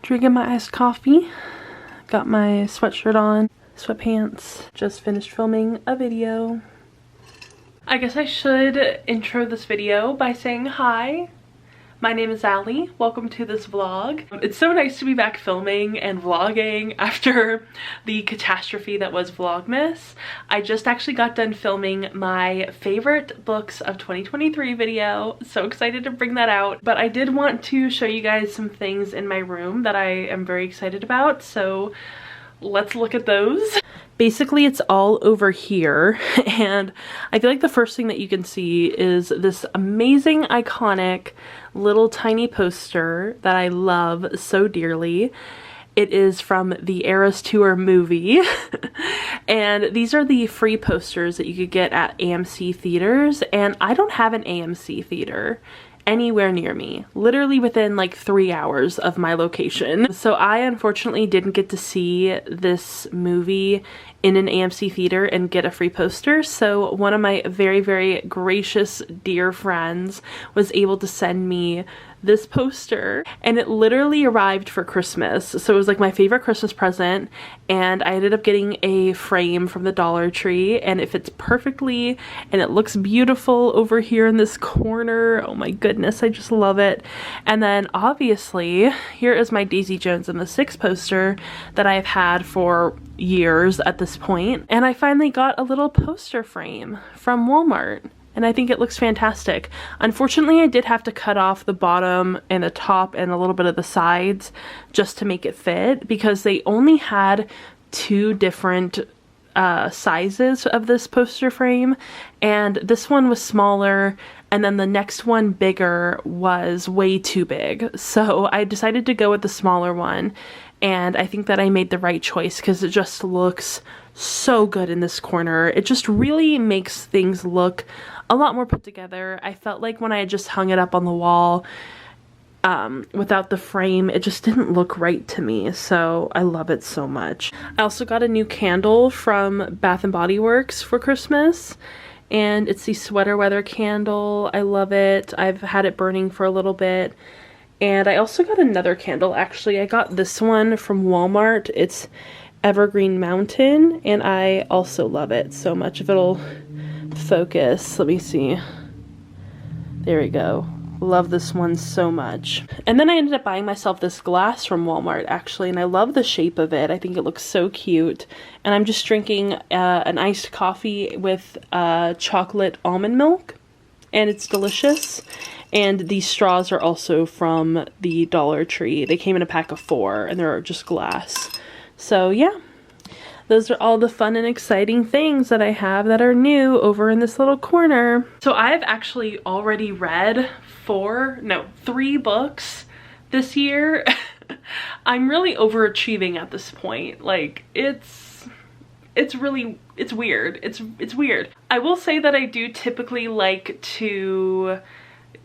Drinking my iced coffee. Got my sweatshirt on, sweatpants. Just finished filming a video. I guess I should intro this video by saying hi. My name is Allie. Welcome to this vlog. It's so nice to be back filming and vlogging after the catastrophe that was Vlogmas. I just actually got done filming my favorite books of 2023 video. So excited to bring that out. But I did want to show you guys some things in my room that I am very excited about. So let's look at those. Basically, it's all over here, and I feel like the first thing that you can see is this amazing, iconic, little tiny poster that I love so dearly. It is from the Eras Tour movie, and these are the free posters that you could get at AMC theaters, and I don't have an AMC theater anywhere near me, literally within like 3 hours of my location. So I unfortunately didn't get to see this movie in an AMC theater and get a free poster. So one of my very, very gracious dear friends was able to send me this poster, and it literally arrived for Christmas. So it was like my favorite Christmas present, and I ended up getting a frame from the Dollar Tree, and it fits perfectly and it looks beautiful over here in this corner. Oh my goodness, I just love it. And then obviously here is my Daisy Jones and the Six poster that I've had for years at this point, and I finally got a little poster frame from Walmart. And I think it looks fantastic. Unfortunately, I did have to cut off the bottom and the top and a little bit of the sides just to make it fit, because they only had 2 different sizes of this poster frame, and this one was smaller and then the next one bigger was way too big. So I decided to go with the smaller one, and I think that I made the right choice because it just looks so good in this corner. It just really makes things look a lot more put together. I felt like when I just hung it up on the wall without the frame, it just didn't look right to me, so I love it so much. I also got a new candle from Bath & Body Works for Christmas, and it's the Sweater Weather candle. I love it. I've had it burning for a little bit. And I also got another candle, actually. I got this one from Walmart. It's Evergreen Mountain, and I also love it so much. If it'll focus, let me see. There we go. Love this one so much. And then I ended up buying myself this glass from Walmart, actually, and I love the shape of it. I think it looks so cute. And I'm just drinking an iced coffee with chocolate almond milk, and it's delicious. And these straws are also from the Dollar Tree. They came in a pack of 4, and they're just glass. So yeah, those are all the fun and exciting things that I have that are new over in this little corner. So I've actually already read 3 books this year. I'm really overachieving at this point. Like, it's weird. It's weird. I will say that I do typically like to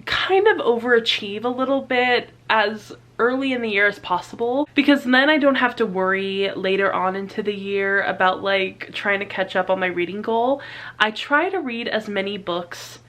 kind of overachieve a little bit as early in the year as possible, because then I don't have to worry later on into the year about like trying to catch up on my reading goal. I try to read as many books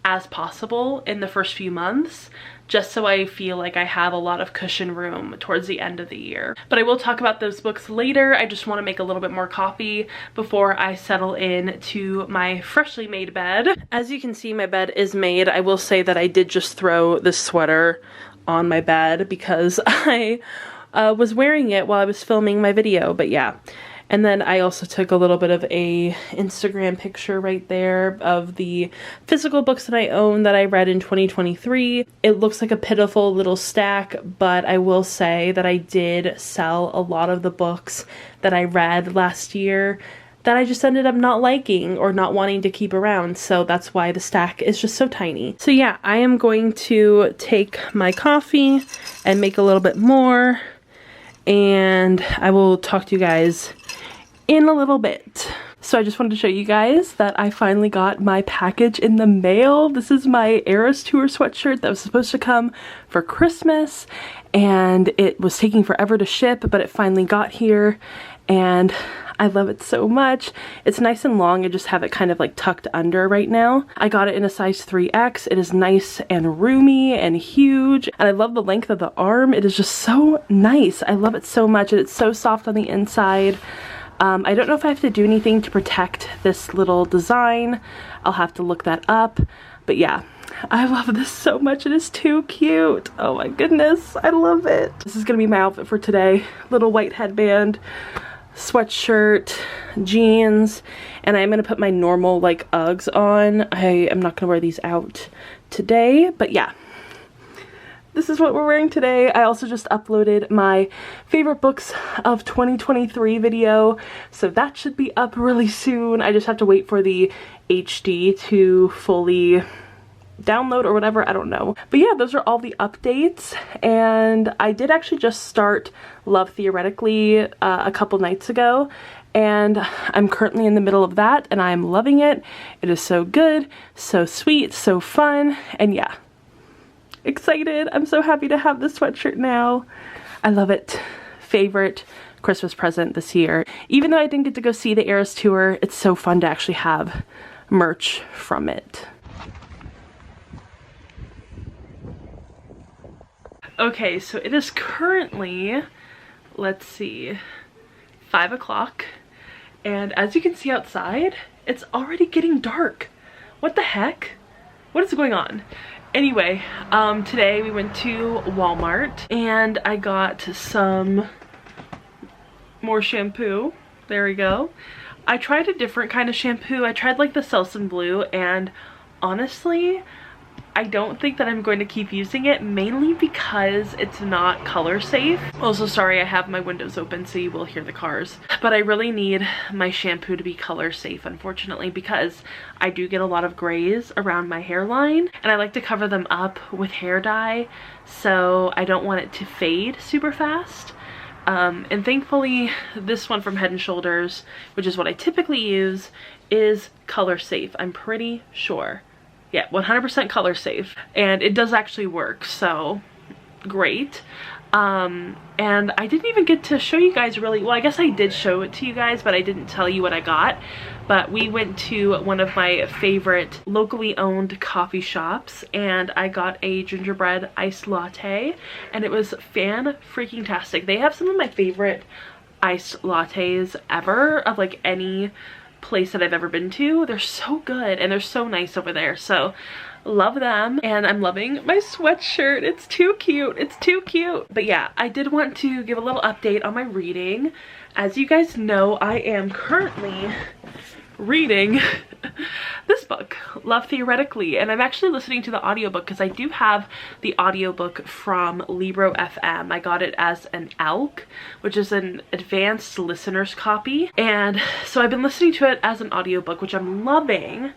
as possible in the first few months, just so I feel like I have a lot of cushion room towards the end of the year. But I will talk about those books later. I just want to make a little bit more coffee before I settle in to my freshly made bed. As you can see, my bed is made. I will say that I did just throw this sweater on my bed because I was wearing it while I was filming my video, but yeah. And then I also took a little bit of a Instagram picture right there of the physical books that I own that I read in 2023. It looks like a pitiful little stack, but I will say that I did sell a lot of the books that I read last year that I just ended up not liking or not wanting to keep around. So that's why the stack is just so tiny. So yeah, I am going to take my coffee and make a little bit more, and I will talk to you guys in a little bit. So I just wanted to show you guys that I finally got my package in the mail. This is my Eras Tour sweatshirt that was supposed to come for Christmas, and it was taking forever to ship, but it finally got here. And I love it so much. It's nice and long. I just have it kind of like tucked under right now. I got it in a size 3X. It is nice and roomy and huge. And I love the length of the arm. It is just so nice. I love it so much. And it's so soft on the inside. I don't know if I have to do anything to protect this little design. I'll have to look that up. But yeah, I love this so much. It is too cute. Oh my goodness, I love it. This is gonna be my outfit for today. Little white headband, sweatshirt, jeans, and I'm gonna put my normal like Uggs on. I am not gonna wear these out today, but yeah. This is what we're wearing today. I also just uploaded my favorite books of 2023 video, so that should be up really soon. I just have to wait for the HD to fully download or whatever, I don't know. But yeah, those are all the updates, and I did actually just start Love Theoretically a couple nights ago, and I'm currently in the middle of that, and I'm loving it. It is so good, so sweet, so fun, and yeah. Excited. I'm so happy to have this sweatshirt now. I love it. Favorite Christmas present this year. Even though I didn't get to go see the Eras tour, it's so fun to actually have merch from it. Okay, so it is currently, let's see, 5 o'clock. And as you can see outside, it's already getting dark. What the heck? What is going on? Anyway, today we went to Walmart and I got some more shampoo. There we go. I tried a different kind of shampoo. I tried like the Selsun Blue, and honestly, I don't think that I'm going to keep using it, mainly because it's not color safe. Also, sorry, I have my windows open so you will hear the cars. But I really need my shampoo to be color safe, unfortunately, because I do get a lot of grays around my hairline, and I like to cover them up with hair dye, so I don't want it to fade super fast. And thankfully, this one from Head & Shoulders, which is what I typically use, is color safe, I'm pretty sure. Yeah, 100% color safe, and it does actually work, so great. And I didn't even get to show you guys really, well, I guess I did show it to you guys, but I didn't tell you what I got. But we went to one of my favorite locally owned coffee shops, and I got a gingerbread iced latte, and it was fan-freaking-tastic. They have some of my favorite iced lattes ever, of like any place that I've ever been to. They're so good and they're so nice over there, so love them. And I'm loving my sweatshirt. It's too cute. It's too cute. But yeah, I did want to give a little update on my reading. As you guys know, I am currently reading this book, Love Theoretically, and I'm actually listening to the audiobook because I do have the audiobook from Libro FM. I got it as an ALC, which is an advanced listener's copy, and so I've been listening to it as an audiobook, which I'm loving,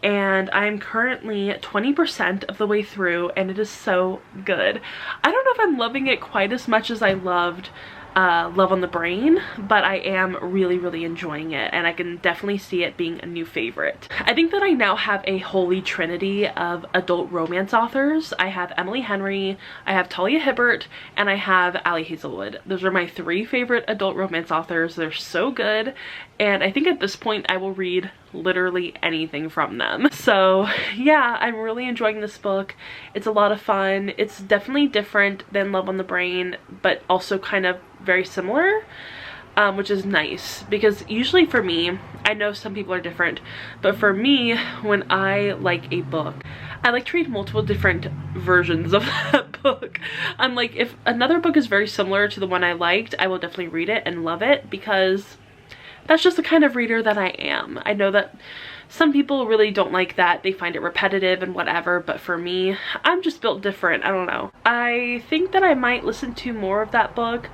and I'm currently 20% of the way through, and it is so good. I don't know if I'm loving it quite as much as I loved Love on the Brain, but I am really enjoying it, and I can definitely see it being a new favorite. I think that I now have a holy trinity of adult romance authors. I have Emily Henry, I have Talia Hibbert, and I have Ali Hazelwood. Those are my 3 favorite adult romance authors. They're so good, and I think at this point I will read literally anything from them. So yeah, I'm really enjoying this book. It's a lot of fun. It's definitely different than Love on the Brain, but also kind of very similar, which is nice, because usually for me, I know some people are different, but for me, when I like a book, I like to read multiple different versions of that book. I'm like, if another book is very similar to the one I liked, I will definitely read it and love it, because that's just the kind of reader that I am. I know that some people really don't like that. They find it repetitive and whatever, but for me, I'm just built different. I don't know. I think that I might listen to more of that book,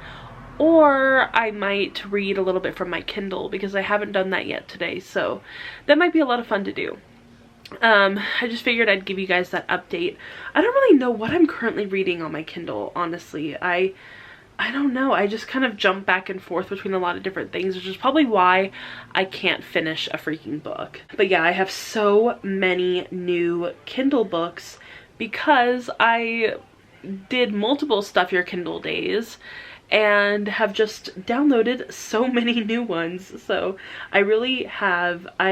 or I might read a little bit from my Kindle, because I haven't done that yet today, so that might be a lot of fun to do. I just figured I'd give you guys that update. I don't really know what I'm currently reading on my Kindle, honestly. I don't know. I just kind of jump back and forth between a lot of different things, which is probably why I can't finish a freaking book. But yeah, I have so many new Kindle books because I did multiple Stuff Your Kindle days, and have just downloaded so many new ones. So I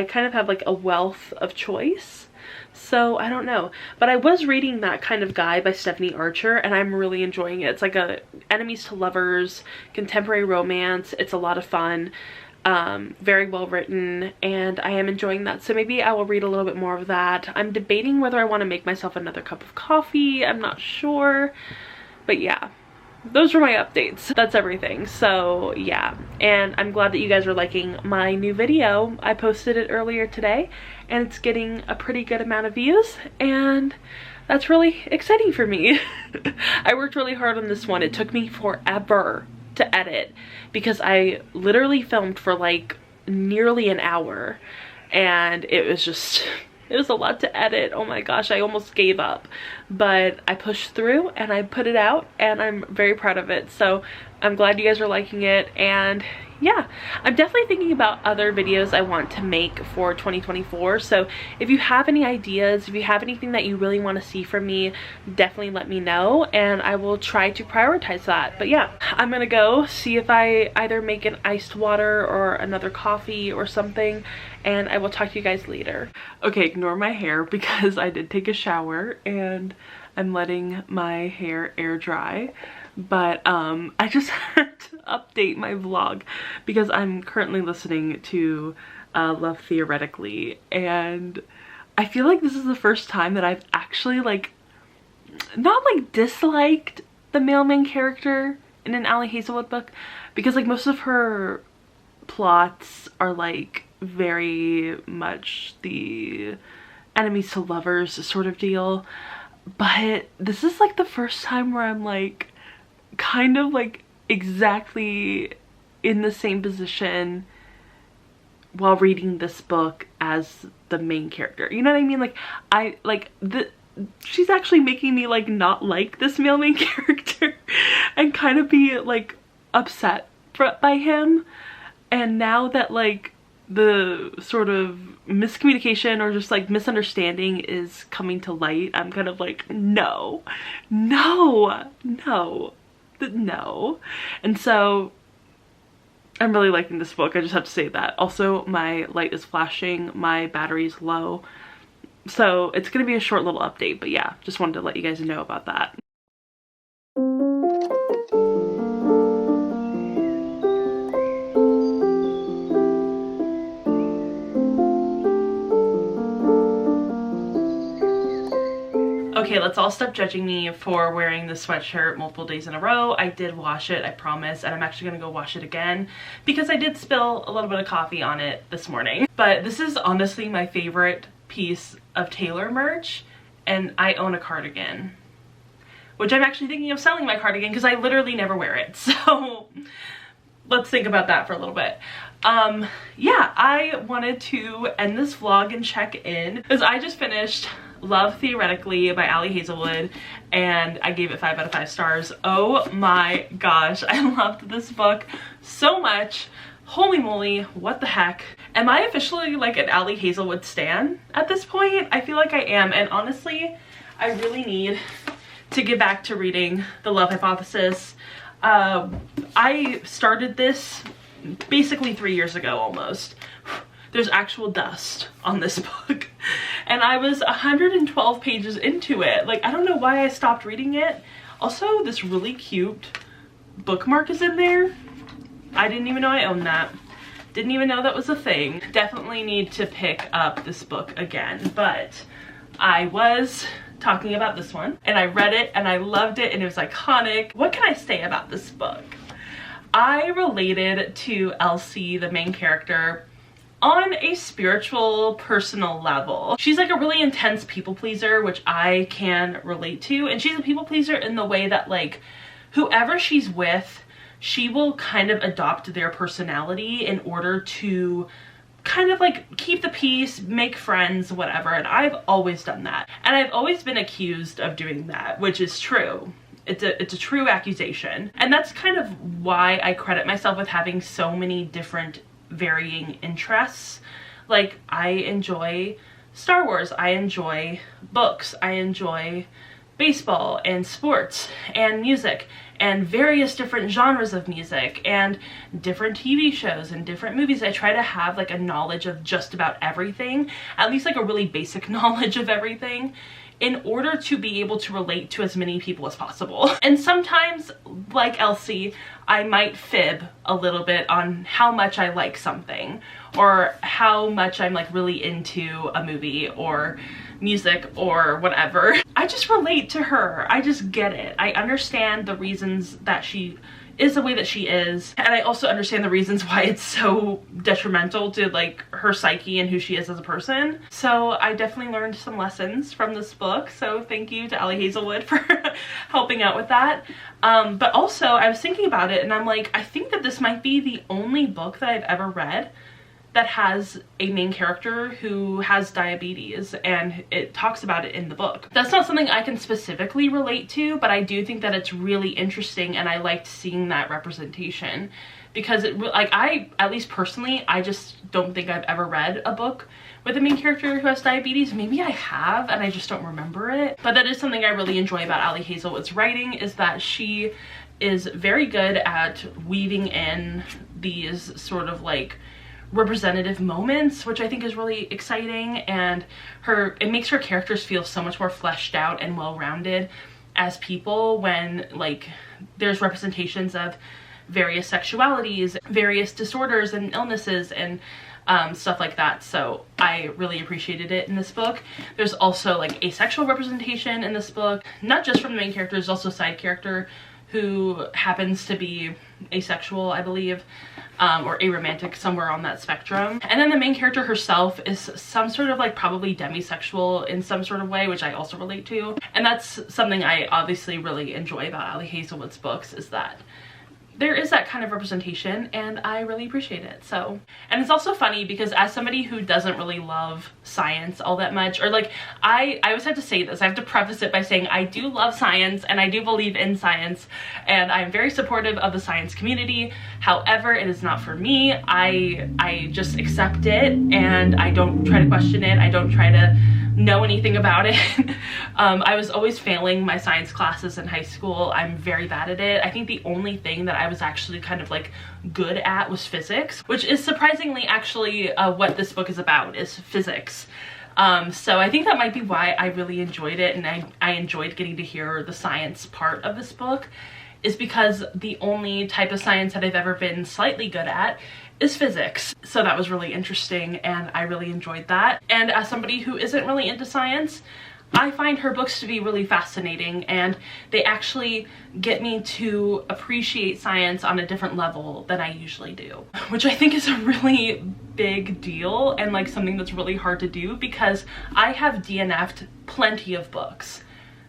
kind of have like a wealth of choice. So I don't know, but I was reading That Kind of Guy by Stephanie Archer, and I'm really enjoying it. It's like a enemies to lovers contemporary romance. It's a lot of fun, very well written, and I am enjoying that. So maybe I will read a little bit more of that. I'm debating whether I want to make myself another cup of coffee. I'm not sure, but yeah. Those were my updates. That's everything. So yeah, and I'm glad that you guys are liking my new video. I posted it earlier today and it's getting a pretty good amount of views, and that's really exciting for me. I worked really hard on this one. It took me forever to edit because I literally filmed for like nearly an hour, and it was a lot to edit. Oh my gosh, I almost gave up, but I pushed through and I put it out, and I'm very proud of it. So I'm glad you guys are liking it, and yeah, I'm definitely thinking about other videos I want to make for 2024. So if you have any ideas, if you have anything that you really want to see from me, definitely let me know and I will try to prioritize that. But yeah, I'm gonna go see if I either make an iced water or another coffee or something, and I will talk to you guys later. Okay, ignore my hair because I did take a shower and I'm letting my hair air dry. But I just had to update my vlog because I'm currently listening to Love Theoretically, and I feel like this is the first time that I've actually like not like disliked the male main character in an Ali Hazelwood book, because like most of her plots are like very much the enemies to lovers sort of deal, but this is like the first time where I'm like kind of like exactly in the same position while reading this book as the main character. You know what I mean? Like she's actually making me like not like this male main character and kind of be like upset by him. And now that like the sort of miscommunication or just like misunderstanding is coming to light, I'm kind of like, no. And so I'm really liking this book. I just have to say that. Also, my light is flashing, my battery's low, so it's gonna be a short little update, but yeah, just wanted to let you guys know about that. Okay, let's all stop judging me for wearing this sweatshirt multiple days in a row. I did wash it, I promise, and I'm actually gonna go wash it again because I did spill a little bit of coffee on it this morning. But this is honestly my favorite piece of Taylor merch, and I own a cardigan, which I'm actually thinking of selling my cardigan because I literally never wear it. So let's think about that for a little bit. Yeah, I wanted to end this vlog and check in because I just finished Love Theoretically by Ali Hazelwood, and I gave it 5 out of 5 stars. Oh my gosh, I loved this book so much. Holy moly, what the heck. Am I officially like an Ali Hazelwood stan at this point? I feel like I am, and honestly, I really need to get back to reading The Love Hypothesis. I started this basically 3 years ago almost. There's actual dust on this book, and I was 112 pages into it. Like, I don't know why I stopped reading it. Also, this really cute bookmark is in there. I didn't even know I owned that. Didn't even know that was a thing. Definitely need to pick up this book again, but I was talking about this one and I read it and I loved it and it was iconic. What can I say about this book? I related to Elsie, the main character, on a spiritual, personal level. She's like a really intense people pleaser, which I can relate to. And she's a people pleaser in the way that like whoever she's with, she will kind of adopt their personality in order to kind of like keep the peace, make friends, whatever. And I've always done that. And I've always been accused of doing that, which is true. It's a true accusation. And that's kind of why I credit myself with having so many different varying interests. Like, I enjoy Star Wars, I enjoy books, I enjoy baseball and sports and music and various different genres of music and different TV shows and different movies. I try to have like a knowledge of just about everything, at least like a really basic knowledge of everything, in order to be able to relate to as many people as possible. And sometimes, like Elsie, I might fib a little bit on how much I like something or how much I'm like really into a movie or music or whatever. I just relate to her. I just get it. I understand the reasons that she is the way that she is, and I also understand the reasons why it's so detrimental to like her psyche and who she is as a person. So I definitely learned some lessons from this book, so thank you to Ali Hazelwood for helping out with that. But also I was thinking about it and I'm like, I think that this might be the only book that I've ever read that has a main character who has diabetes, and it talks about it in the book. That's not something I can specifically relate to, but I do think that it's really interesting and I liked seeing that representation because it, like, at least personally, I just don't think I've ever read a book with a main character who has diabetes. Maybe I have and I just don't remember it. But that is something I really enjoy about Ali Hazelwood's writing, is that she is very good at weaving in these sort of like representative moments, which I think is really exciting, and it makes her characters feel so much more fleshed out and well-rounded as people when like there's representations of various sexualities, various disorders and illnesses and stuff like that. So I really appreciated it in this book. There's also like asexual representation in this book, not just from the main character, there's also a side character who happens to be asexual, I believe, or aromantic, somewhere on that spectrum. And then the main character herself is some sort of like probably demisexual in some sort of way, which I also relate to. And that's something I obviously really enjoy about Ali Hazelwood's books, is that there is that kind of representation and I really appreciate it. So, and it's also funny because as somebody who doesn't really love science all that much, or like I always have to say this, I have to preface it by saying I do love science and I do believe in science and I'm very supportive of the science community. However, it is not for me. I just accept it and I don't try to question it. I don't try to know anything about it. I was always failing my science classes in high school. I'm very bad at it. I think the only thing that I was actually kind of like good at was physics, which is surprisingly actually what this book is about, is physics. So I think that might be why I really enjoyed it, and I enjoyed getting to hear the science part of this book, is because the only type of science that I've ever been slightly good at is physics. So that was really interesting and I really enjoyed that. And as somebody who isn't really into science, I find her books to be really fascinating, and they actually get me to appreciate science on a different level than I usually do, which I think is a really big deal and like something that's really hard to do, because I have DNF'd plenty of books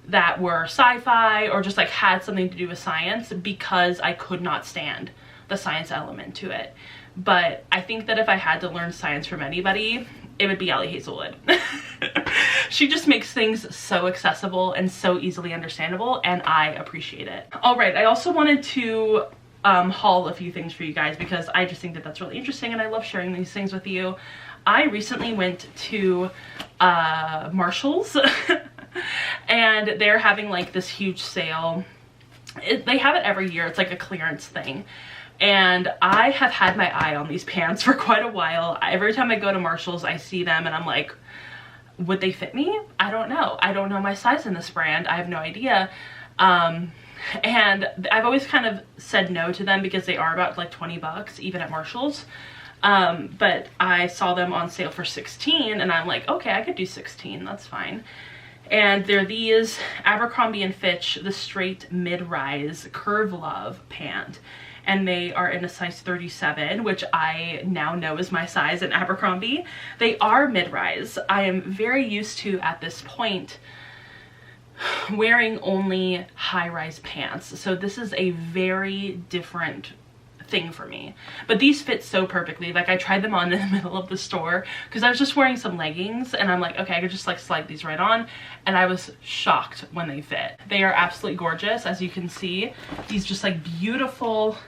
that were sci-fi or just like had something to do with science because I could not stand the science element to it. But I think that if I had to learn science from anybody, it would be Ali Hazelwood. She just makes things so accessible and so easily understandable, and I appreciate it. All right, I also wanted to haul a few things for you guys because I just think that that's really interesting and I love sharing these things with you. I recently went to Marshall's and they're having like this huge sale. They have it every year. It's like a clearance thing. And I have had my eye on these pants for quite a while. Every time I go to Marshall's, I see them and I'm like, would they fit me? I don't know. I don't know my size in this brand. I have no idea. And I've always kind of said no to them because they are about like 20 bucks even at Marshall's. But I saw them on sale for 16 and I'm like, okay, I could do 16. That's fine. And they're these Abercrombie & Fitch, the straight mid-rise Curve Love pant. And they are in a size 37, which I now know is my size in Abercrombie. They are mid-rise. I am very used to, at this point, wearing only high-rise pants. So this is a very different thing for me. But these fit so perfectly. Like I tried them on in the middle of the store because I was just wearing some leggings and I'm like, okay, I could just like slide these right on, and I was shocked when they fit. They are absolutely gorgeous, as you can see. These just like beautiful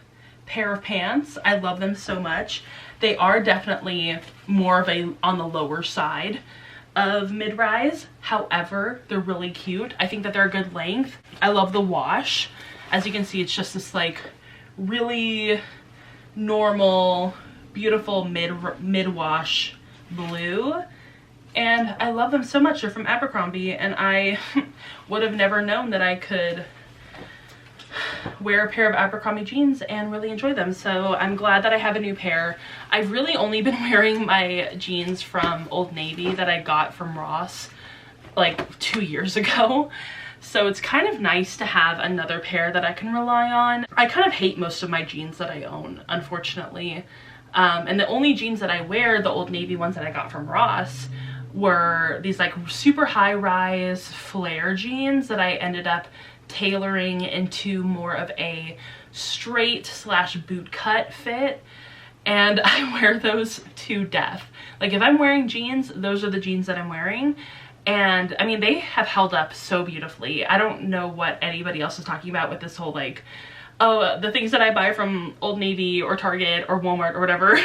pair of pants. I love them so much. They are definitely more of a on the lower side of mid-rise. However, they're really cute. I think that they're a good length. I love the wash. As you can see, it's just this like really normal, beautiful mid-wash blue. And I love them so much. They're from Abercrombie, and I would have never known that I could wear a pair of Abercrombie jeans and really enjoy them. So I'm glad that I have a new pair. I've really only been wearing my jeans from Old Navy that I got from Ross like 2 years ago. So it's kind of nice to have another pair that I can rely on. I kind of hate most of my jeans that I own, unfortunately. And the only jeans that I wear, the Old Navy ones that I got from Ross, were these like super high rise flare jeans that I ended up tailoring into more of a straight slash boot cut fit, and I wear those to death. Like if I'm wearing jeans, those are the jeans that I'm wearing. And I mean, they have held up so beautifully. I don't know what anybody else is talking about with this whole like, oh, the things that I buy from Old Navy or Target or Walmart or whatever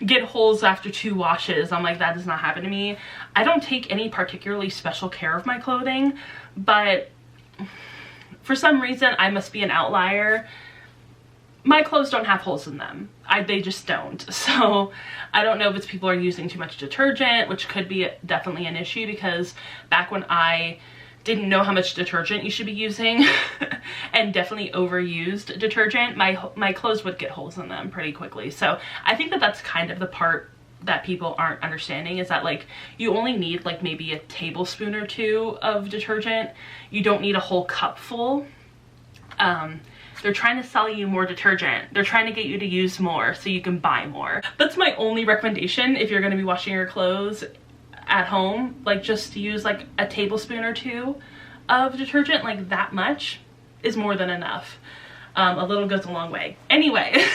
get holes after 2 washes. I'm like, that does not happen to me. I don't take any particularly special care of my clothing, but for some reason, I must be an outlier. My clothes don't have holes in them. They just don't. So I don't know if it's people are using too much detergent, which could be definitely an issue, because back when I didn't know how much detergent you should be using and definitely overused detergent, my clothes would get holes in them pretty quickly. So I think that that's kind of the part that people aren't understanding, is that like you only need like maybe a tablespoon or 2 of detergent. You don't need a whole cup full. They're trying to sell you more detergent. They're trying to get you to use more so you can buy more. That's my only recommendation if you're going to be washing your clothes at home. Like just use like a tablespoon or 2 of detergent. Like that much is more than enough. A little goes a long way. Anyway,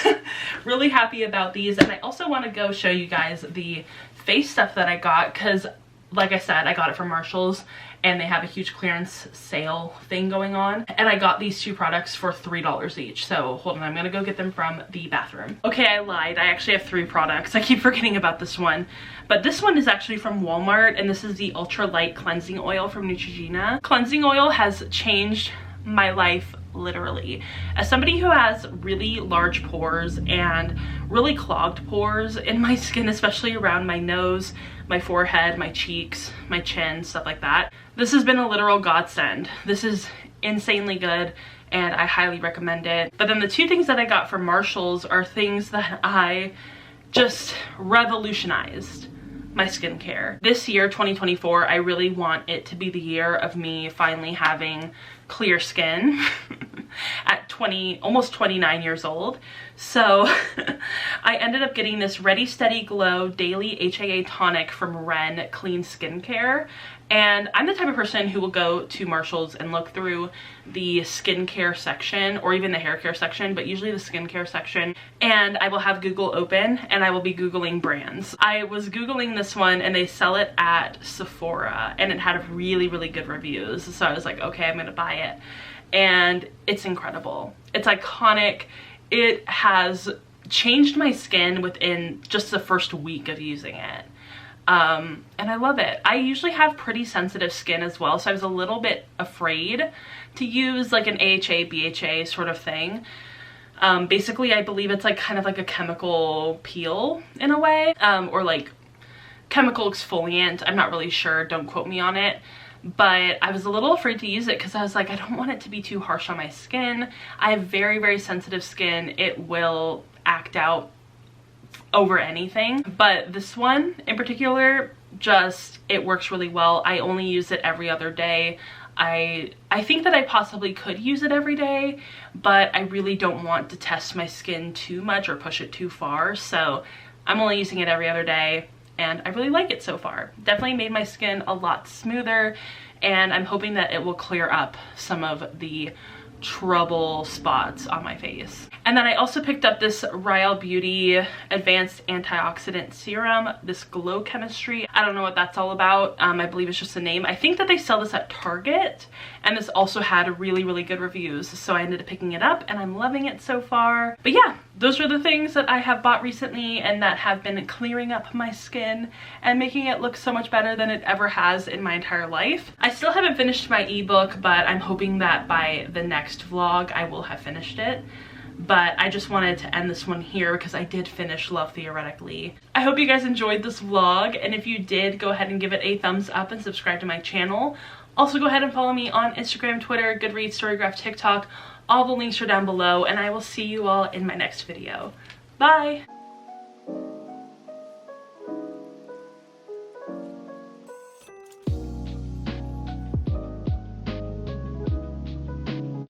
really happy about these. And I also want to go show you guys the face stuff that I got, because like I said, I got it from Marshall's and they have a huge clearance sale thing going on. And I got these 2 products for $3 each. So hold on, I'm gonna go get them from the bathroom. Okay, I lied. I actually have 3 products. I keep forgetting about this one. But this one is actually from Walmart, and this is the Ultra Light Cleansing Oil from Neutrogena. Cleansing oil has changed my life literally. As somebody who has really large pores and really clogged pores in my skin, especially around my nose, my forehead, my cheeks, my chin, stuff like that, this has been a literal godsend. This is insanely good and I highly recommend it. But then the 2 things that I got from Marshall's are things that I just revolutionized my skincare. This year, 2024, I really want it to be the year of me finally having clear skin at almost 29 years old. So I ended up getting this Ready Steady Glow Daily HAA Tonic from Ren Clean Skincare. And I'm the type of person who will go to Marshall's and look through the skincare section or even the hair care section, but usually the skincare section, and I will have Google open and I will be Googling brands. I was Googling this one and they sell it at Sephora and it had really, really good reviews. So I was like, okay, I'm gonna buy it. And it's incredible. It's iconic. It has changed my skin within just the first week of using it. And I love it. I usually have pretty sensitive skin as well, so I was a little bit afraid to use like an AHA, BHA sort of thing. Basically, I believe it's like kind of like a chemical peel in a way, or like chemical exfoliant. I'm not really sure, don't quote me on it. But I was a little afraid to use it because I was like, I don't want it to be too harsh on my skin. I have very, very sensitive skin. It will act out over anything. But this one in particular, just, it works really well. I only use it every other day. I think that I possibly could use it every day, but I really don't want to test my skin too much or push it too far. So I'm only using it every other day. And I really like it so far. Definitely made my skin a lot smoother, and I'm hoping that it will clear up some of the trouble spots on my face. And then I also picked up this Ryle Beauty Advanced Antioxidant Serum, this Glow Chemistry. I don't know what that's all about. I believe it's just a name. I think that they sell this at Target, and this also had really, really good reviews. So I ended up picking it up and I'm loving it so far. But yeah, those are the things that I have bought recently and that have been clearing up my skin and making it look so much better than it ever has in my entire life. I still haven't finished my ebook, but I'm hoping that by the next vlog I will have finished it. But I just wanted to end this one here because I did finish Love Theoretically. I hope you guys enjoyed this vlog, and if you did, go ahead and give it a thumbs up and subscribe to my channel. Also, go ahead and follow me on Instagram, Twitter, Goodreads, Storygraph, TikTok. All the links are down below, and I will see you all in my next video. Bye!